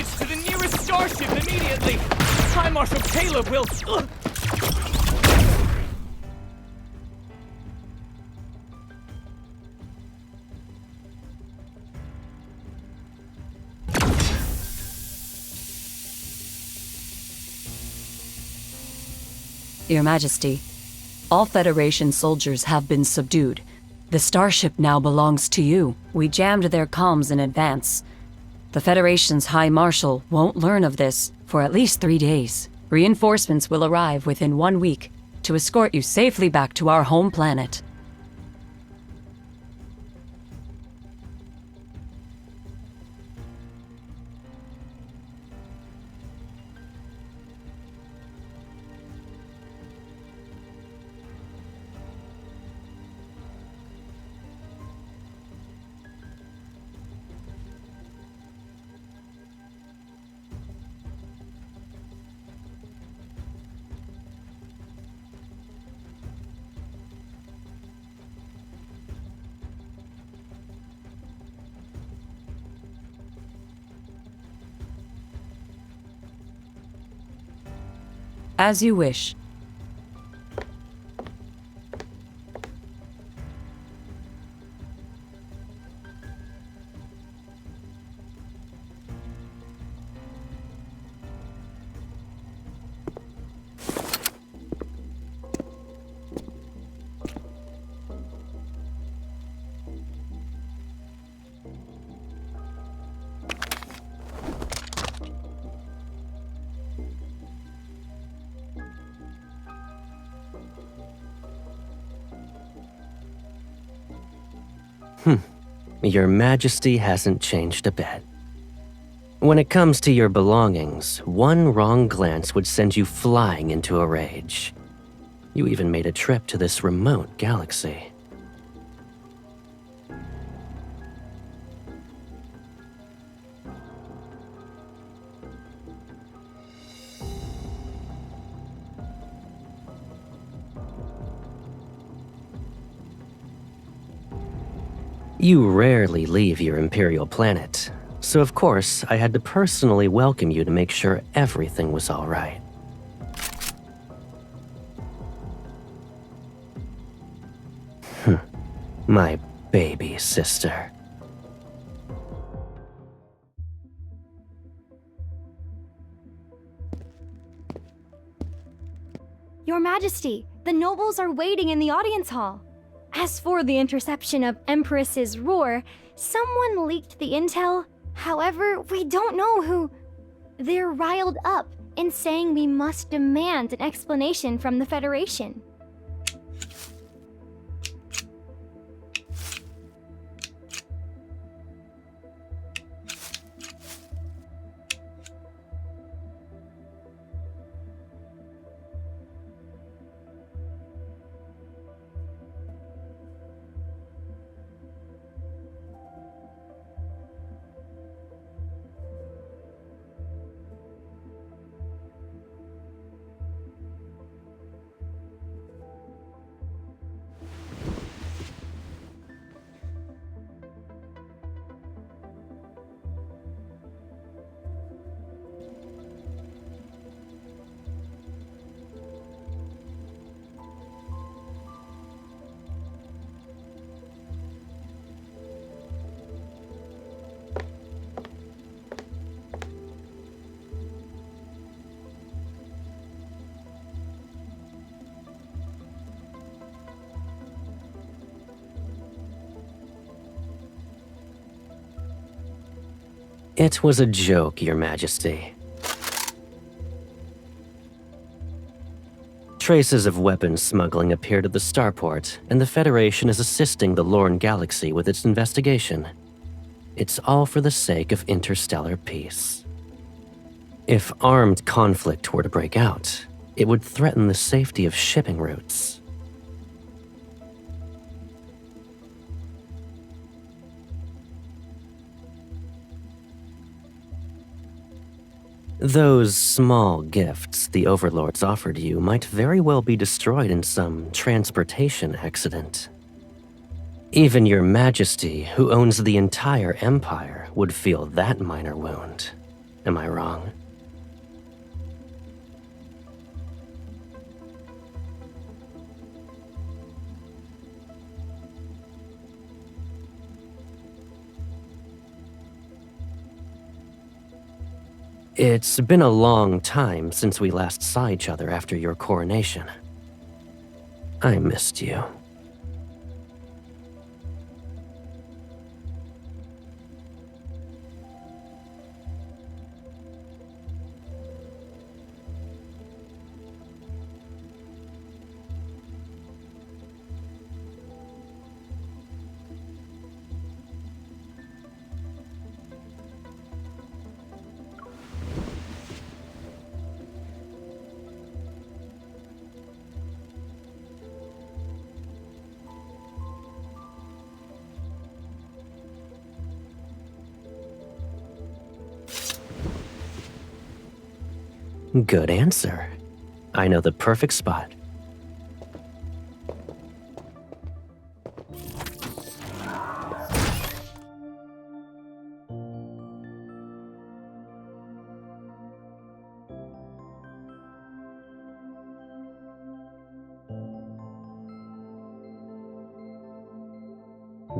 message to the nearest starship immediately! High Marshal Caleb will... Your Majesty, all Federation soldiers have been subdued. The starship now belongs to you. We jammed their comms in advance. The Federation's High Marshal won't learn of this for at least 3 days. Reinforcements will arrive within 1 week to escort you safely back to our home planet. As you wish. Your Majesty hasn't changed a bit. When it comes to your belongings, one wrong glance would send you flying into a rage. You even made a trip to this remote galaxy. You rarely leave your Imperial planet, so of course I had to personally welcome you to make sure everything was all right. My baby sister. Your Majesty, the nobles are waiting in the audience hall. As for the interception of Empress's roar, someone leaked the intel. However, we don't know who. They're riled up in saying we must demand an explanation from the Federation. It was a joke, Your Majesty. Traces of weapons smuggling appeared at the starport, and the Federation is assisting the Lorne Galaxy with its investigation. It's all for the sake of interstellar peace. If armed conflict were to break out, it would threaten the safety of shipping routes. Those small gifts the Overlords offered you might very well be destroyed in some transportation accident. Even Your Majesty, who owns the entire Empire, would feel that minor wound. Am I wrong? It's been a long time since we last saw each other after your coronation. I missed you. Good answer. I know the perfect spot.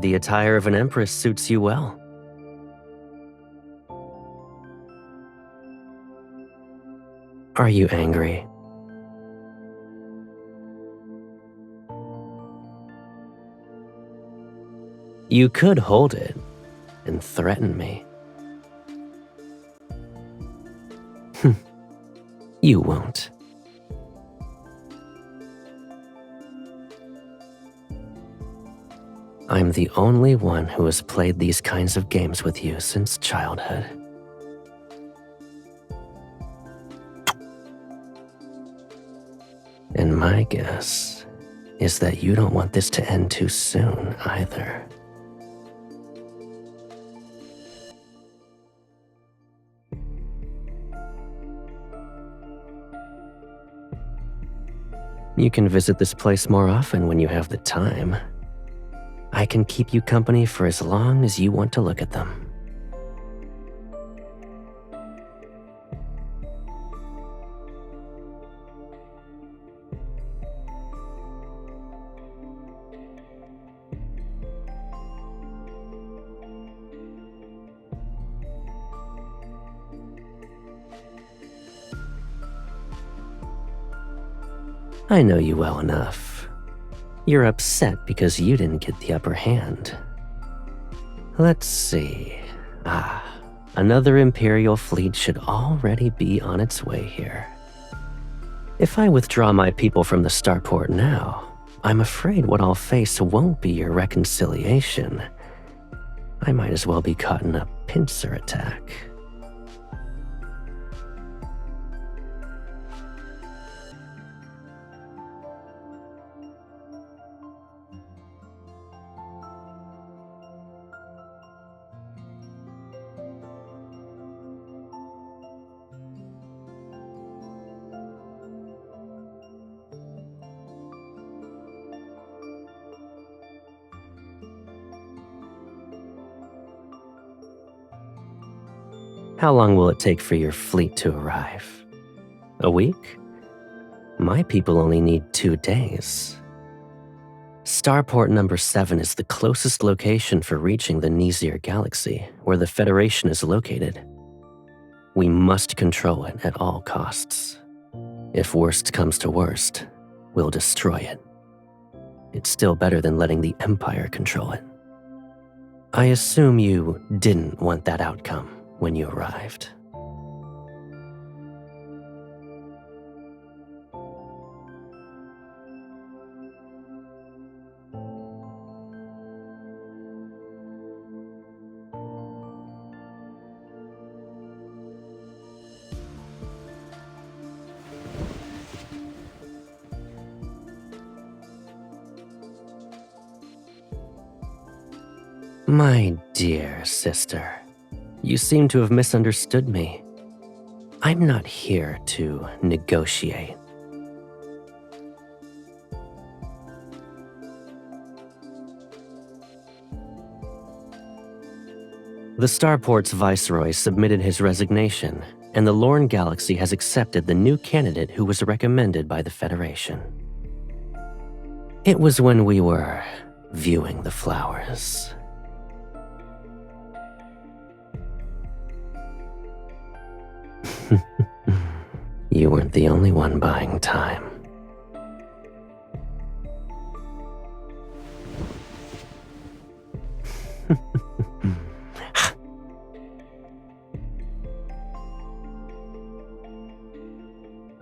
The attire of an empress suits you well. Are you angry? You could hold it and threaten me. You won't. I'm the only one who has played these kinds of games with you since childhood. And my guess is that you don't want this to end too soon either. You can visit this place more often when you have the time. I can keep you company for as long as you want to look at them. I know you well enough. You're upset because you didn't get the upper hand. Let's see. Another Imperial fleet should already be on its way here. If I withdraw my people from the starport now, I'm afraid what I'll face won't be your reconciliation. I might as well be caught in a pincer attack. How long will it take for your fleet to arrive? A week? My people only need 2 days. Starport number 7 is the closest location for reaching the Nizir galaxy, where the Federation is located. We must control it at all costs. If worst comes to worst, we'll destroy it. It's still better than letting the Empire control it. I assume you didn't want that outcome when you arrived. My dear sister, you seem to have misunderstood me. I'm not here to negotiate. The Starport's viceroy submitted his resignation, and the Lorne Galaxy has accepted the new candidate who was recommended by the Federation. It was when we were viewing the flowers. You weren't the only one buying time.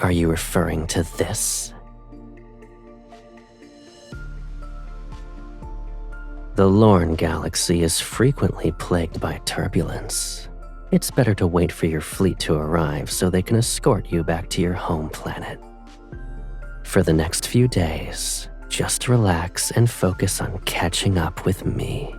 Are you referring to this? The Lorne Galaxy is frequently plagued by turbulence. It's better to wait for your fleet to arrive so they can escort you back to your home planet. For the next few days, just relax and focus on catching up with me.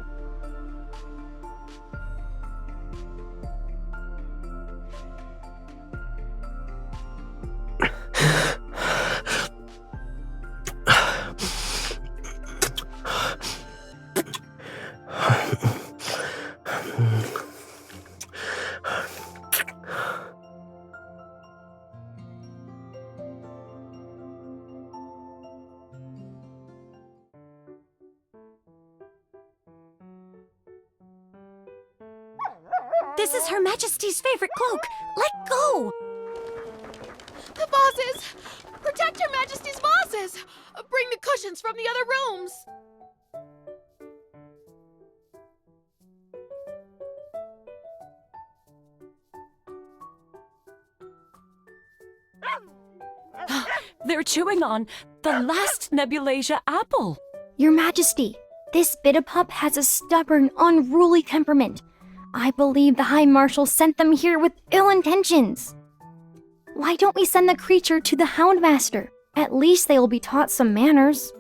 This is Her Majesty's favorite cloak. Let go! The vases! Protect Her Majesty's vases! Bring the cushions from the other rooms! They're chewing on the last Nebulasia apple. Your Majesty, this Bitapup has a stubborn, unruly temperament. I believe the High Marshal sent them here with ill intentions. Why don't we send the creature to the Houndmaster? At least they will be taught some manners.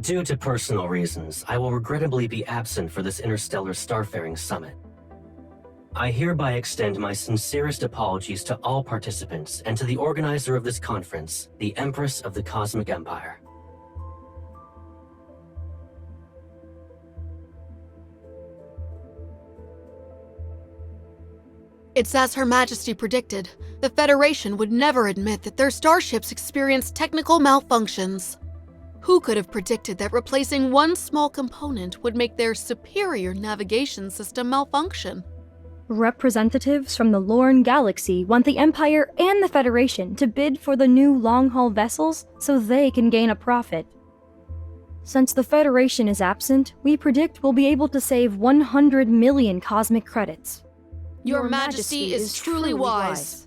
Due to personal reasons, I will regrettably be absent for this interstellar starfaring summit. I hereby extend my sincerest apologies to all participants and to the organizer of this conference, the Empress of the Cosmic Empire. It's as Her Majesty predicted. The Federation would never admit that their starships experienced technical malfunctions. Who could have predicted that replacing one small component would make their superior navigation system malfunction? Representatives from the Lorne Galaxy want the Empire and the Federation to bid for the new long-haul vessels so they can gain a profit. Since the Federation is absent, we predict we'll be able to save 100 million cosmic credits. Your Majesty is truly wise.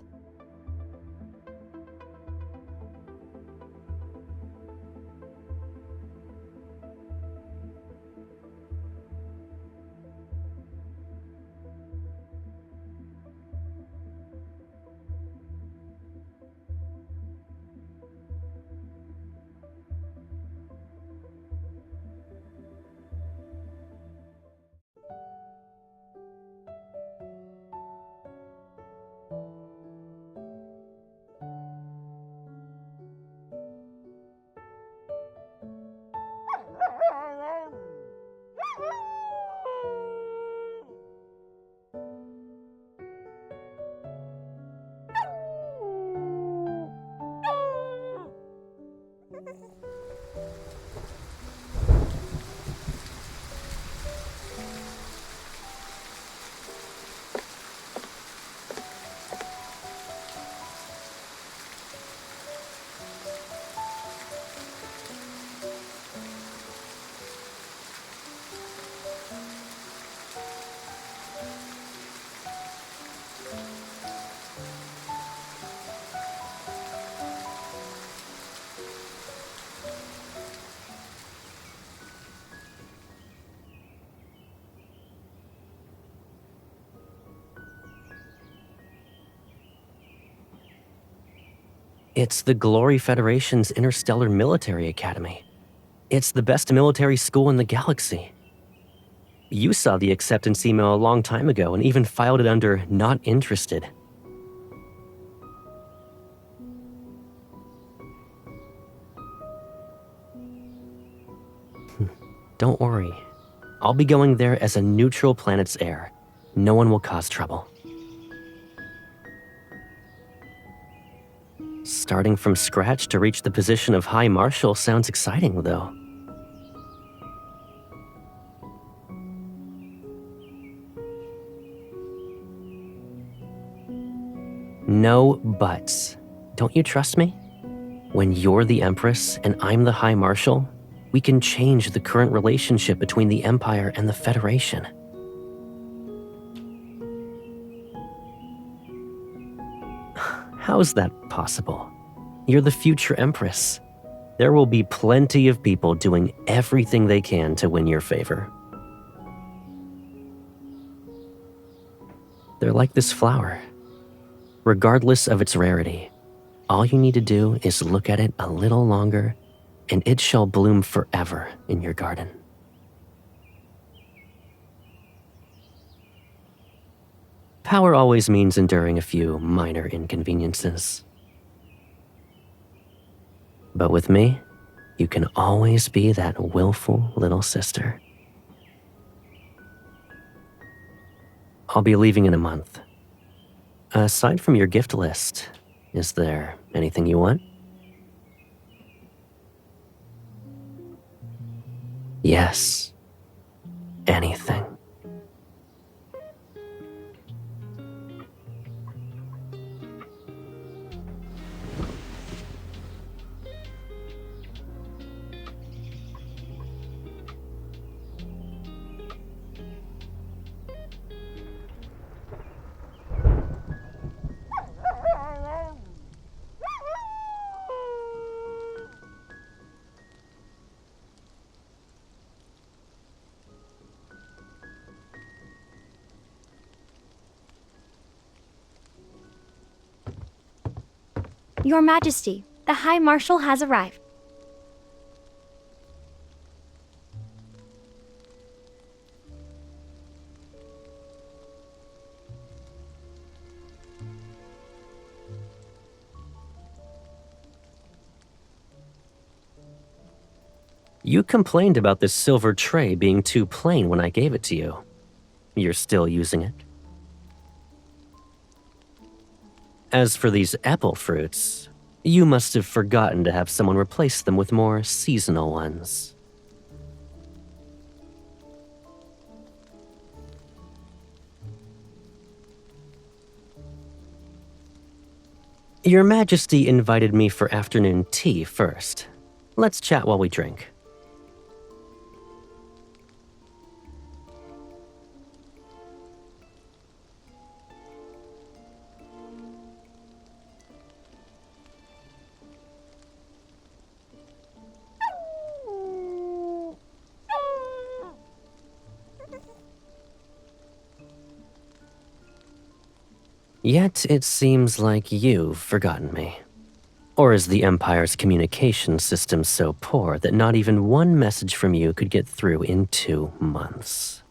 It's the Glory Federation's Interstellar Military Academy. It's the best military school in the galaxy. You saw the acceptance email a long time ago and even filed it under not interested. Don't worry. I'll be going there as a neutral planet's heir. No one will cause trouble. Starting from scratch to reach the position of High Marshal sounds exciting, though. No buts. Don't you trust me? When you're the Empress and I'm the High Marshal, we can change the current relationship between the Empire and the Federation. How's that possible? You're the future Empress. There will be plenty of people doing everything they can to win your favor. They're like this flower. Regardless of its rarity, all you need to do is look at it a little longer, and it shall bloom forever in your garden. Power always means enduring a few minor inconveniences. But with me, you can always be that willful little sister. I'll be leaving in a month. Aside from your gift list, is there anything you want? Yes, anything. Your Majesty, the High Marshal has arrived. You complained about this silver tray being too plain when I gave it to you. You're still using it? As for these apple fruits, you must have forgotten to have someone replace them with more seasonal ones. Your Majesty invited me for afternoon tea first. Let's chat while we drink. Yet it seems like you've forgotten me. Or is the Empire's communication system so poor that not even one message from you could get through in 2 months?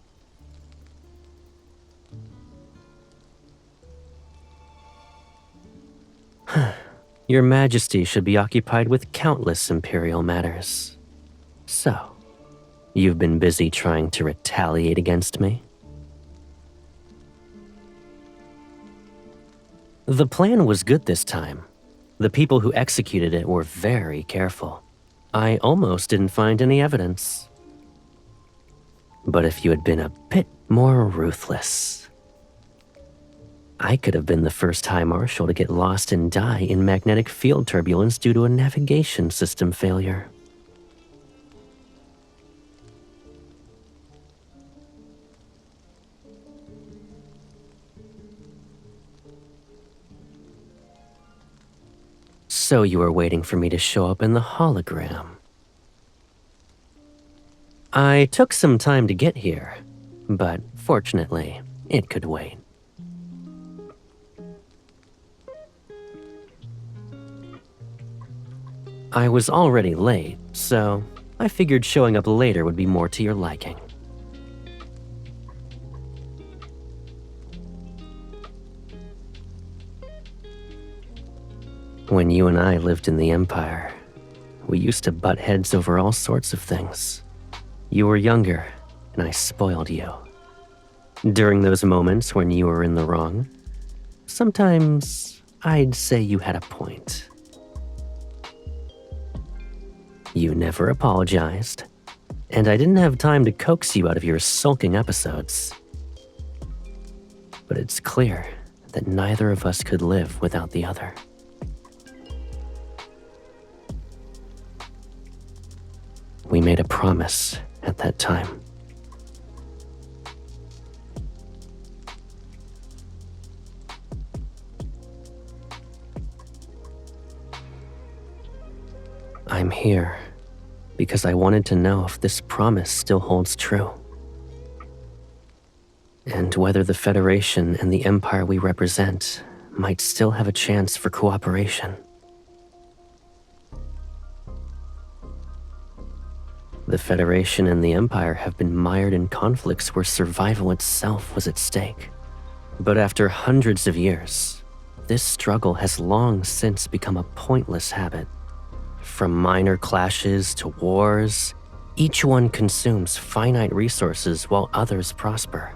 Your Majesty should be occupied with countless Imperial matters. So, you've been busy trying to retaliate against me? The plan was good this time. The people who executed it were very careful. I almost didn't find any evidence. But if you had been a bit more ruthless, I could have been the first High Marshal to get lost and die in magnetic field turbulence due to a navigation system failure. So you were waiting for me to show up in the hologram. I took some time to get here, but fortunately, it could wait. I was already late, so I figured showing up later would be more to your liking. When you and I lived in the Empire, we used to butt heads over all sorts of things. You were younger, and I spoiled you. During those moments when you were in the wrong, sometimes I'd say you had a point. You never apologized, and I didn't have time to coax you out of your sulking episodes. But it's clear that neither of us could live without the other. We made a promise at that time. I'm here because I wanted to know if this promise still holds true, and whether the Federation and the Empire we represent might still have a chance for cooperation. The Federation and the Empire have been mired in conflicts where survival itself was at stake. But after hundreds of years, this struggle has long since become a pointless habit. From minor clashes to wars, each one consumes finite resources while others prosper.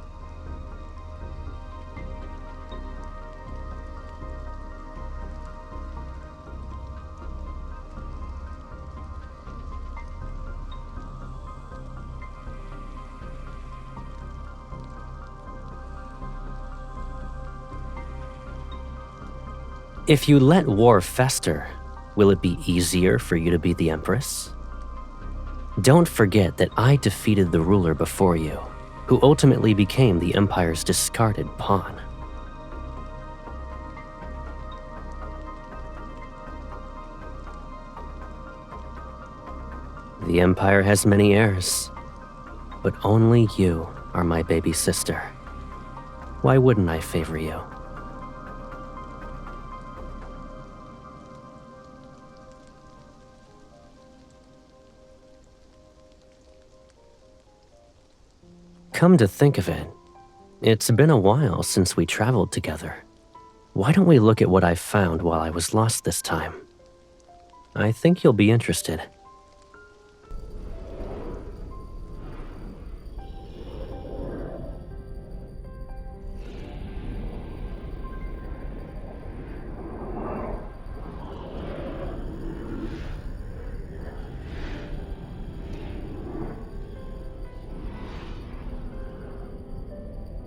If you let war fester, will it be easier for you to be the Empress? Don't forget that I defeated the ruler before you, who ultimately became the Empire's discarded pawn. The Empire has many heirs, but only you are my baby sister. Why wouldn't I favor you? Come to think of it, it's been a while since we traveled together. Why don't we look at what I found while I was lost this time? I think you'll be interested.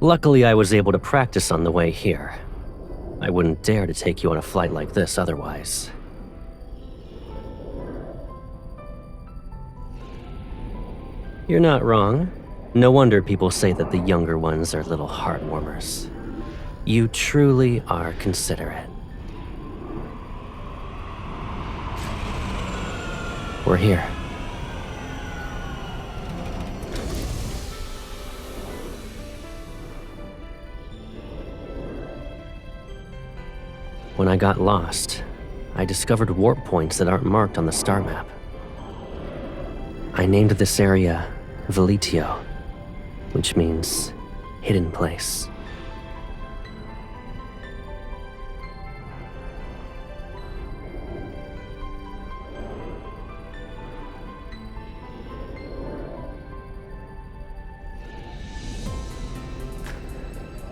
Luckily, I was able to practice on the way here. I wouldn't dare to take you on a flight like this otherwise. You're not wrong. No wonder people say that the younger ones are little heartwarmers. You truly are considerate. We're here. When I got lost, I discovered warp points that aren't marked on the star map. I named this area Velitio, which means hidden place.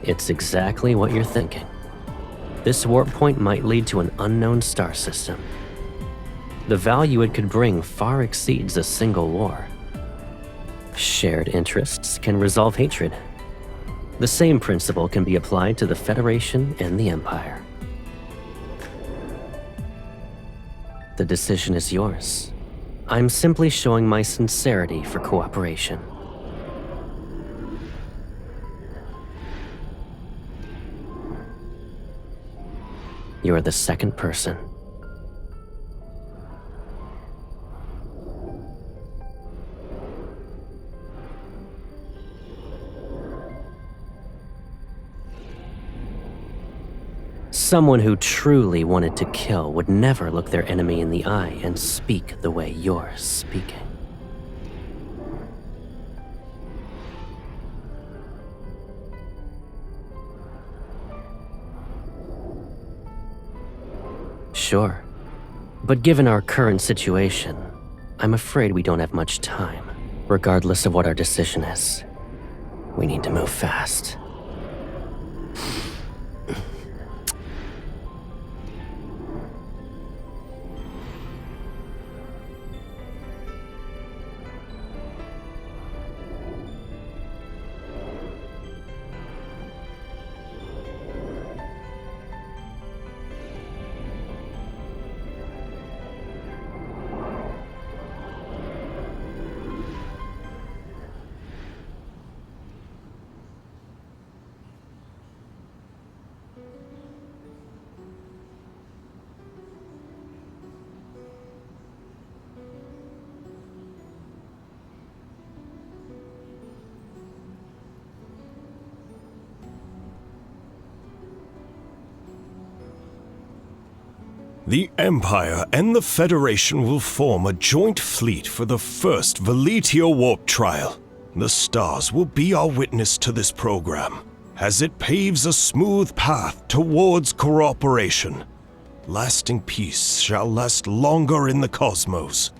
It's exactly what you're thinking. This warp point might lead to an unknown star system. The value it could bring far exceeds a single war. Shared interests can resolve hatred. The same principle can be applied to the Federation and the Empire. The decision is yours. I'm simply showing my sincerity for cooperation. You're the second person. Someone who truly wanted to kill would never look their enemy in the eye and speak the way you're speaking. Sure. But given our current situation, I'm afraid we don't have much time. Regardless of what our decision is, we need to move fast. The Empire and the Federation will form a joint fleet for the first Veletio Warp Trial. The stars will be our witness to this program, as it paves a smooth path towards cooperation. Lasting peace shall last longer in the cosmos.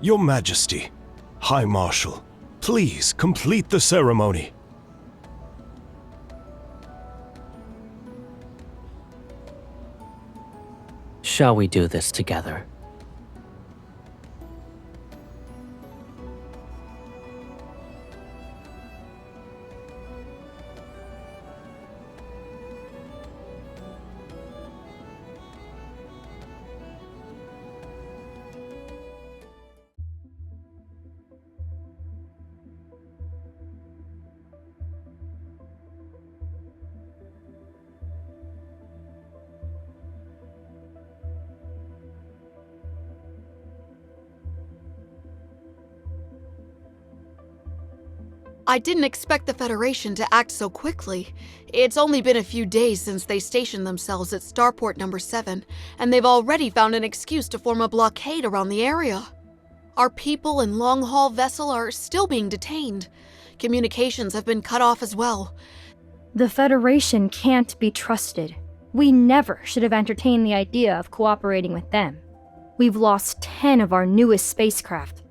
Your Majesty, High Marshal, please complete the ceremony. Shall we do this together? I didn't expect the Federation to act so quickly. It's only been a few days since they stationed themselves at Starport number 7, and they've already found an excuse to form a blockade around the area. Our people and long-haul vessel are still being detained. Communications have been cut off as well. The Federation can't be trusted. We never should have entertained the idea of cooperating with them. We've lost 10 of our newest spacecraft.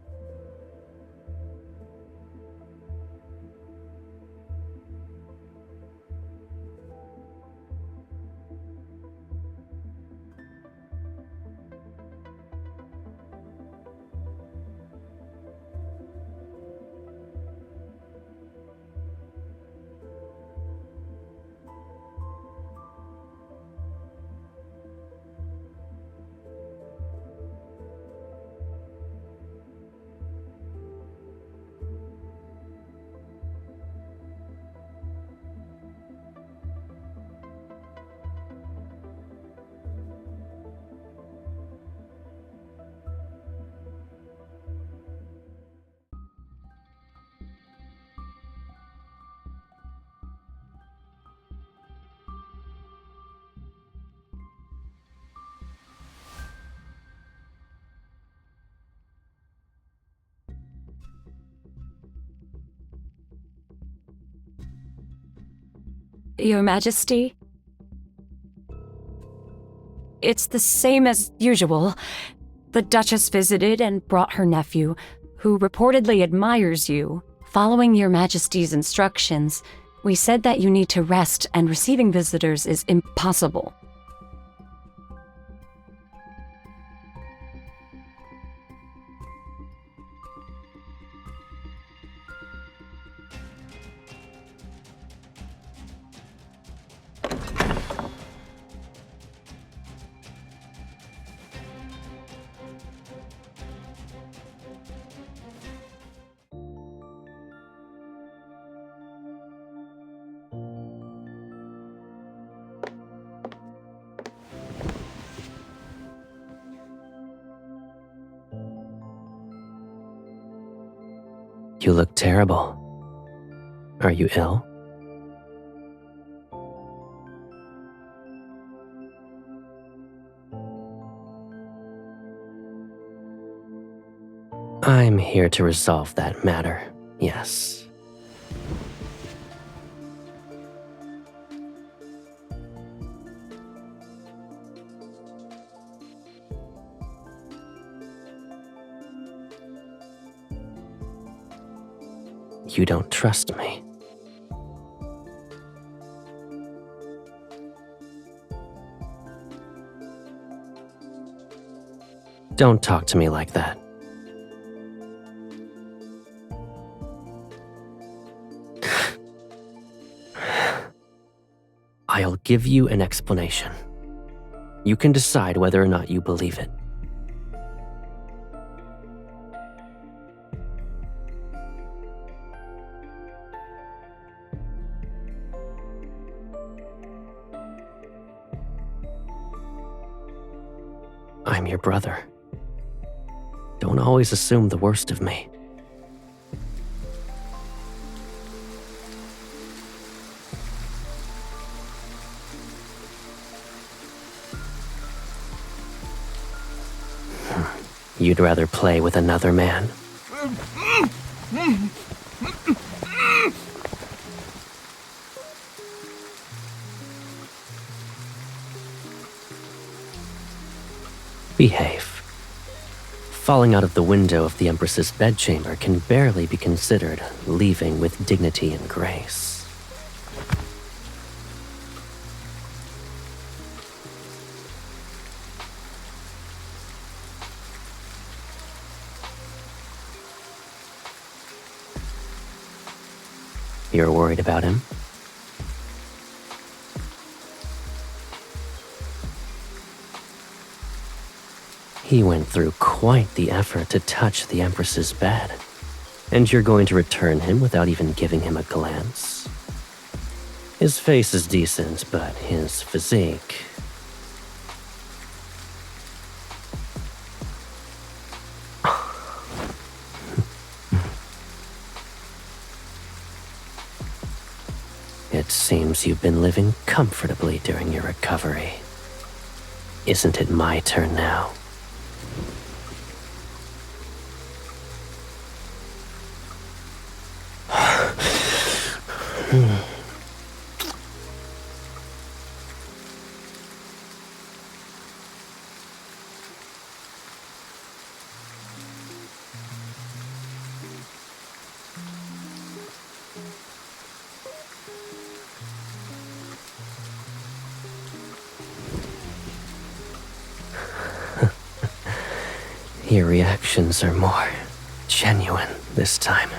Your Majesty? It's the same as usual. The Duchess visited and brought her nephew, who reportedly admires you. Following Your Majesty's instructions, we said that you need to rest and receiving visitors is impossible. You look terrible. Are you ill? I'm here to resolve that matter, yes. You don't trust me. Don't talk to me like that. I'll give you an explanation. You can decide whether or not you believe it. I'm your brother. Don't always assume the worst of me. You'd rather play with another man? Behave. Falling out of the window of the Empress's bedchamber can barely be considered leaving with dignity and grace. You're worried about him? He went through quite the effort to touch the Empress's bed. And you're going to return him without even giving him a glance? His face is decent, but his physique... It seems you've been living comfortably during your recovery. Isn't it my turn now? Your reactions are more genuine this time.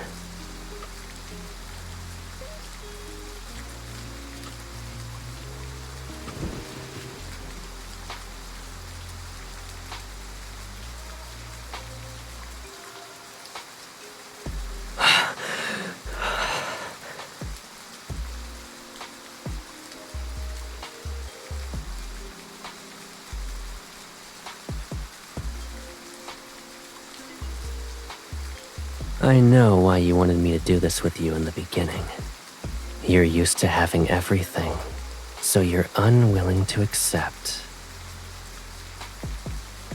I know why you wanted me to do this with you in the beginning. You're used to having everything, so you're unwilling to accept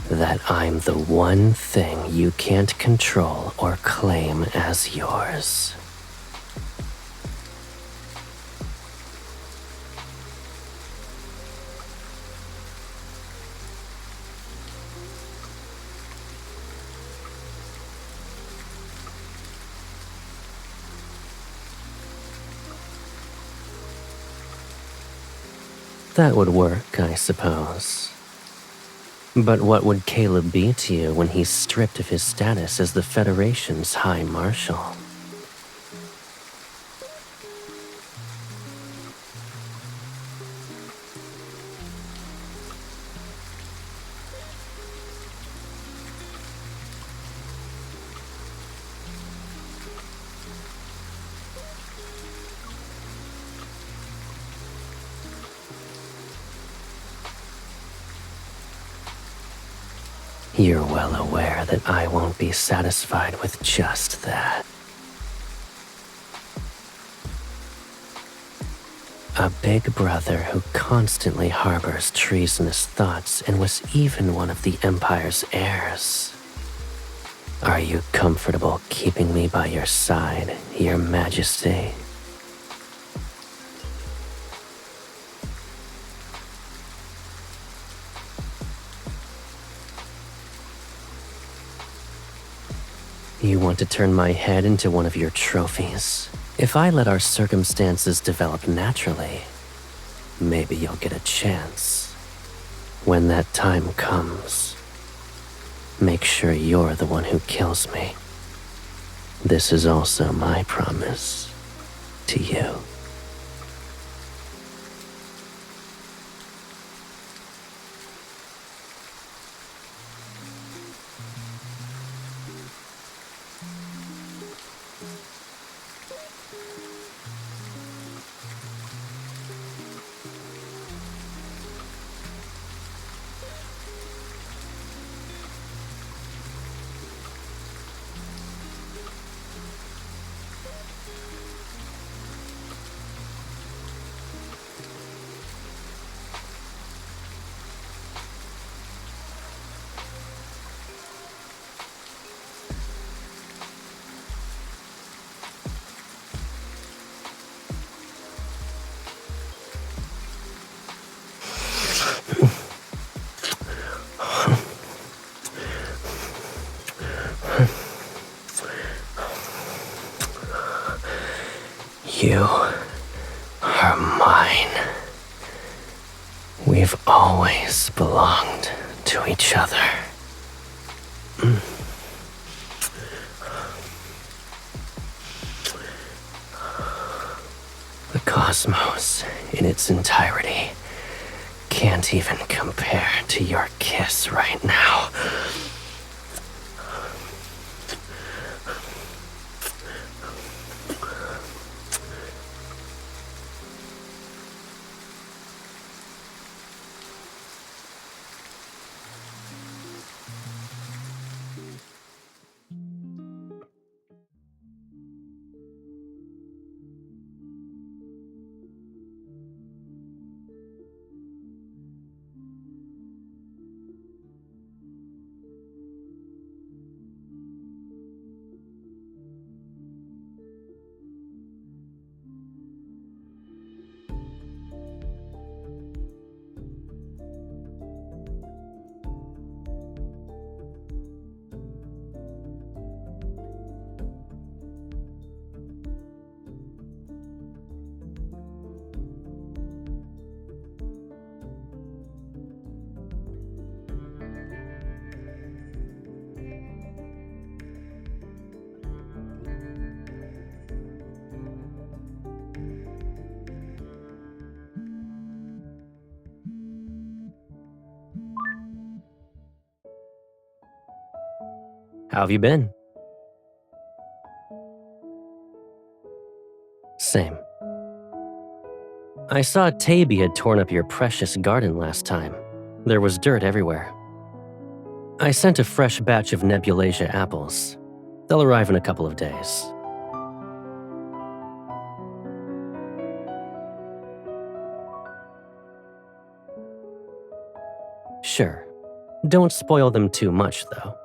that I'm the one thing you can't control or claim as yours. That would work, I suppose. But what would Caleb be to you when he's stripped of his status as the Federation's High Marshal? You're well aware that I won't be satisfied with just that. A big brother who constantly harbors treasonous thoughts and was even one of the Empire's heirs. Are you comfortable keeping me by your side, Your Majesty? You want to turn my head into one of your trophies? If I let our circumstances develop naturally, maybe you'll get a chance. When that time comes, make sure you're the one who kills me. This is also my promise to you. You are mine. We've always belonged to each other. The cosmos, in its entirety, can't even compare to your kiss right now. How have you been? Same. I saw Taby had torn up your precious garden last time. There was dirt everywhere. I sent a fresh batch of Nebulasia apples. They'll arrive in a couple of days. Sure. Don't spoil them too much, though.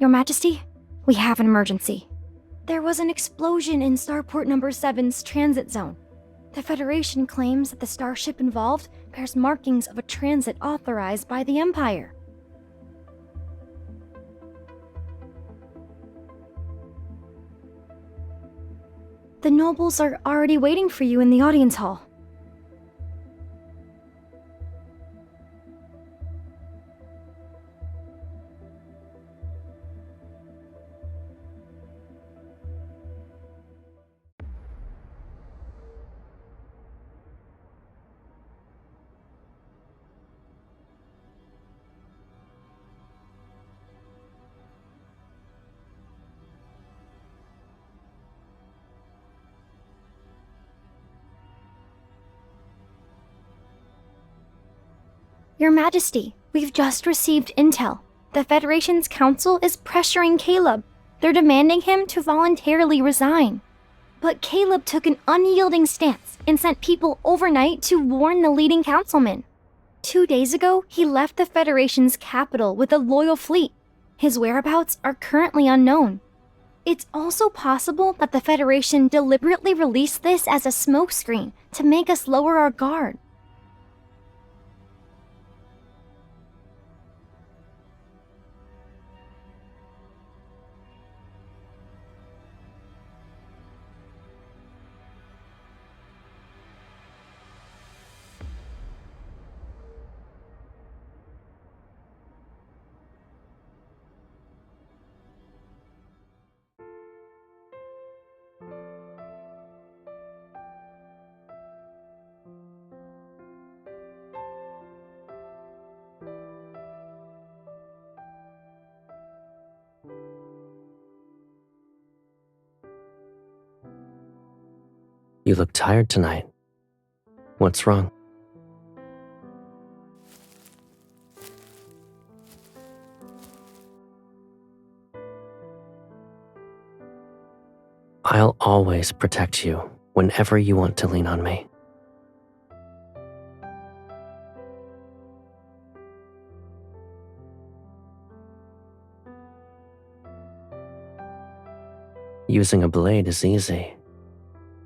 Your Majesty, we have an emergency. There was an explosion in Starport Number 7's transit zone. The Federation claims that the starship involved bears markings of a transit authorized by the Empire. The nobles are already waiting for you in the audience hall. Your Majesty, we've just received intel. The Federation's council is pressuring Caleb. They're demanding him to voluntarily resign. But Caleb took an unyielding stance and sent people overnight to warn the leading councilman. 2 days ago, he left the Federation's capital with a loyal fleet. His whereabouts are currently unknown. It's also possible that the Federation deliberately released this as a smokescreen to make us lower our guard. You look tired tonight. What's wrong? I'll always protect you whenever you want to lean on me. Using a blade is easy.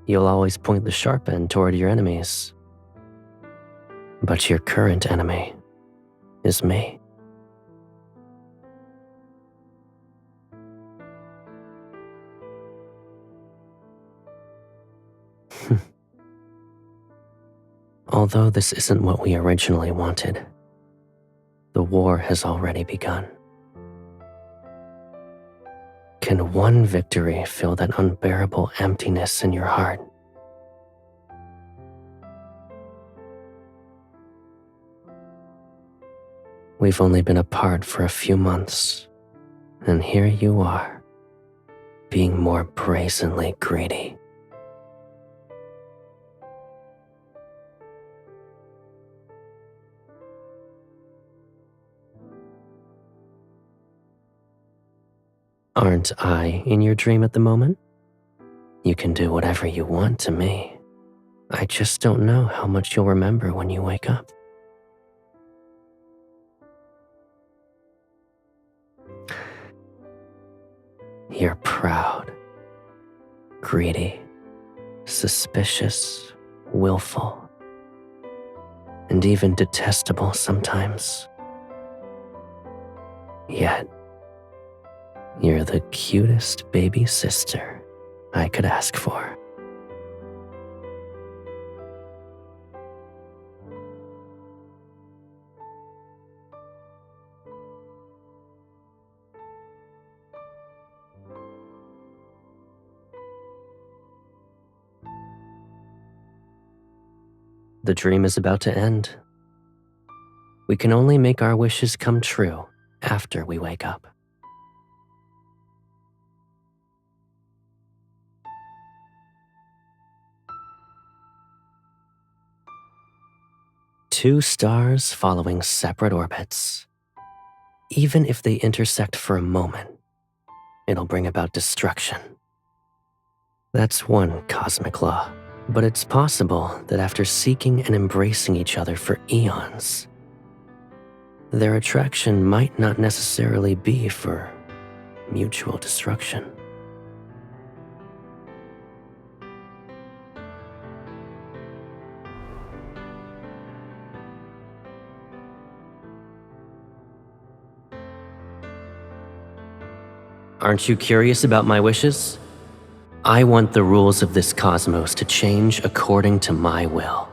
You'll always point the sharp end toward your enemies. But your current enemy is me. Although this isn't what we originally wanted, the war has already begun. Can one victory fill that unbearable emptiness in your heart? We've only been apart for a few months, and here you are, being more brazenly greedy. Aren't I in your dream at the moment? You can do whatever you want to me. I just don't know how much you'll remember when you wake up. You're proud, greedy, suspicious, willful, and even detestable sometimes. Yet, you're the cutest baby sister I could ask for. The dream is about to end. We can only make our wishes come true after we wake up. Two stars following separate orbits. Even if they intersect for a moment, it'll bring about destruction. That's one cosmic law, but it's possible that after seeking and embracing each other for eons, their attraction might not necessarily be for mutual destruction. Aren't you curious about my wishes? I want the rules of this cosmos to change according to my will.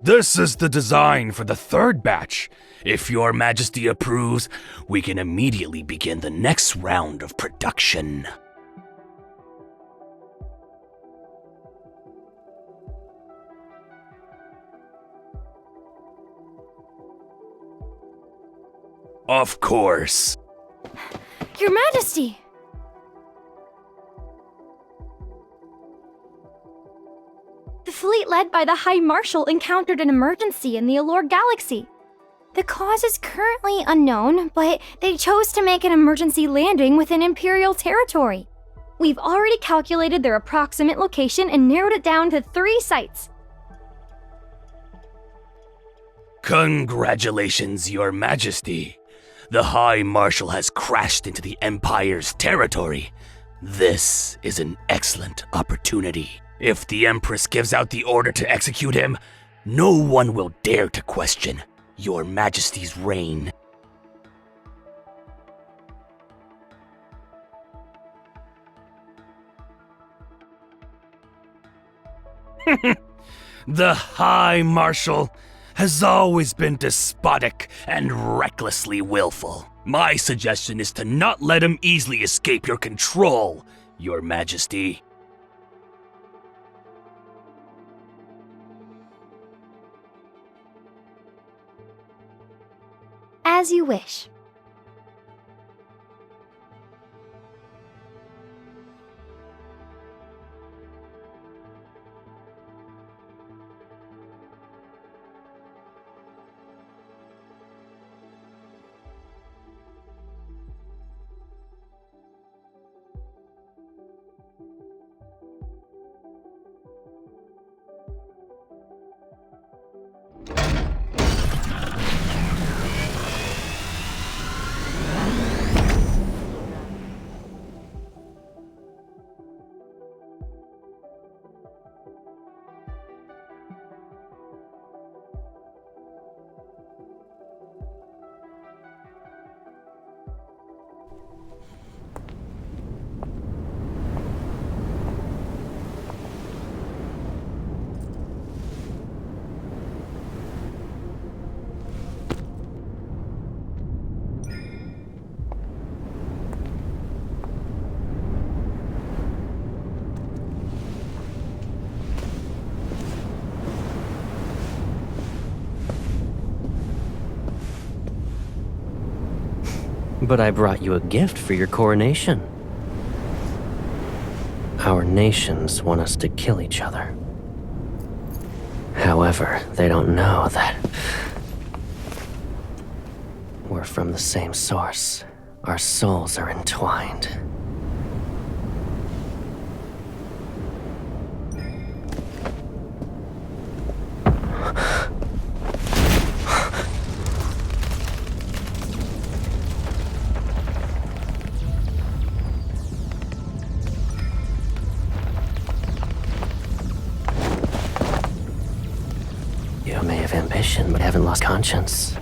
This is the design for the third batch. If Your Majesty approves, we can immediately begin the next round of production. Of course. Your Majesty! The fleet led by the High Marshal encountered an emergency in the Allure Galaxy. The cause is currently unknown, but they chose to make an emergency landing within Imperial territory. We've already calculated their approximate location and narrowed it down to 3 sites. Congratulations, Your Majesty. The High Marshal has crashed into the Empire's territory. This is an excellent opportunity. If the Empress gives out the order to execute him, no one will dare to question Your Majesty's reign. The High Marshal has always been despotic and recklessly willful. My suggestion is to not let him easily escape your control, Your Majesty. As you wish. But I brought you a gift for your coronation. Our nations want us to kill each other. However, they don't know that we're from the same source. Our souls are entwined. You may have ambition, but haven't lost conscience.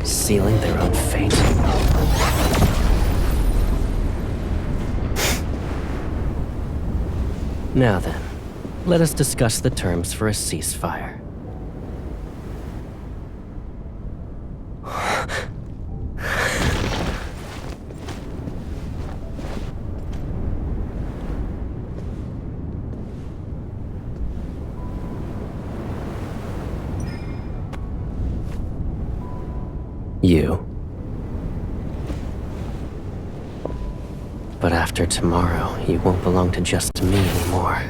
Sealing their own fate. Now then, let us discuss the terms for a ceasefire. You. But after tomorrow, you won't belong to just me anymore.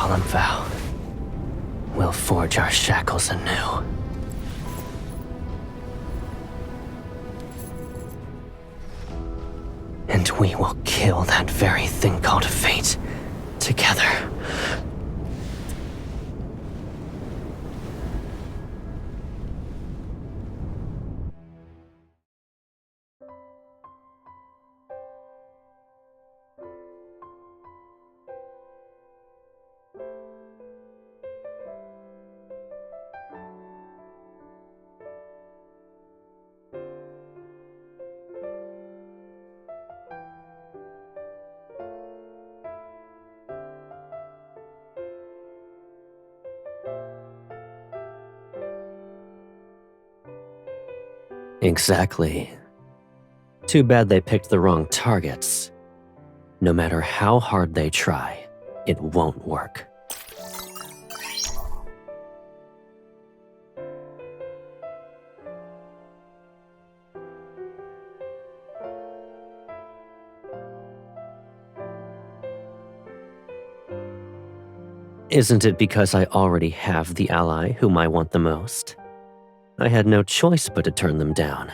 solemn vow. We'll forge our shackles anew. And we will kill that very thing called fate together. Exactly. Too bad they picked the wrong targets. No matter how hard they try, it won't work. Isn't it because I already have the ally whom I want the most? I had no choice but to turn them down.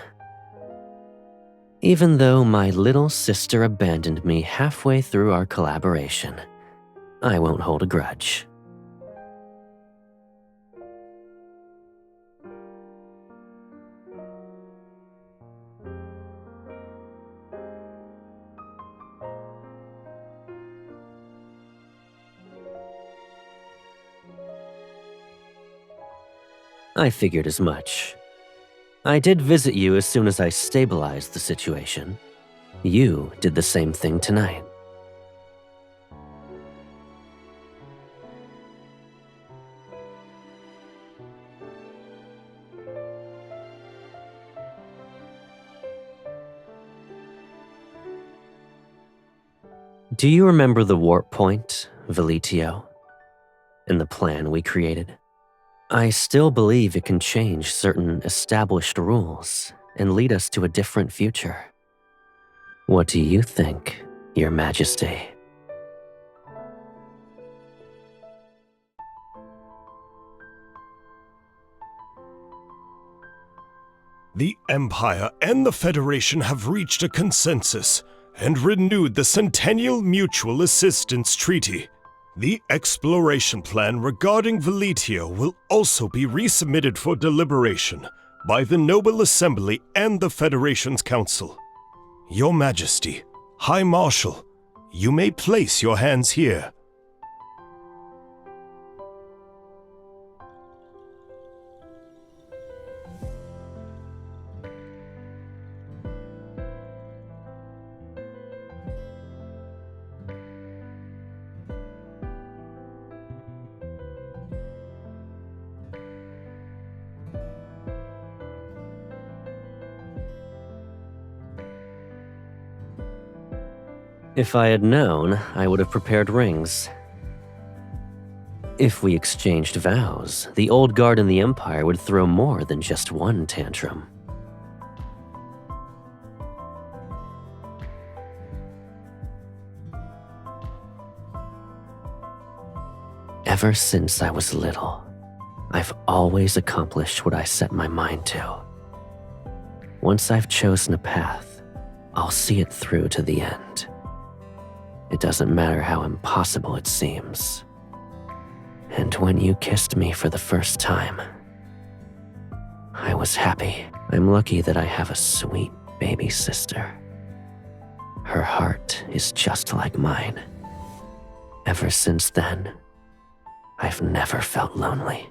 Even though my little sister abandoned me halfway through our collaboration, I won't hold a grudge. I figured as much. I did visit you as soon as I stabilized the situation. You did the same thing tonight. Do you remember the warp point, Velitio? And the plan we created? I still believe it can change certain established rules and lead us to a different future. What do you think, Your Majesty? The Empire and the Federation have reached a consensus and renewed the Centennial Mutual Assistance Treaty. The exploration plan regarding Velitio will also be resubmitted for deliberation by the Noble Assembly and the Federation's Council. Your Majesty, High Marshal, you may place your hands here. If I had known, I would have prepared rings. If we exchanged vows, the old guard in the Empire would throw more than just one tantrum. Ever since I was little, I've always accomplished what I set my mind to. Once I've chosen a path, I'll see it through to the end. It doesn't matter how impossible it seems. And when you kissed me for the first time, I was happy. I'm lucky that I have a sweet baby sister. Her heart is just like mine. Ever since then, I've never felt lonely.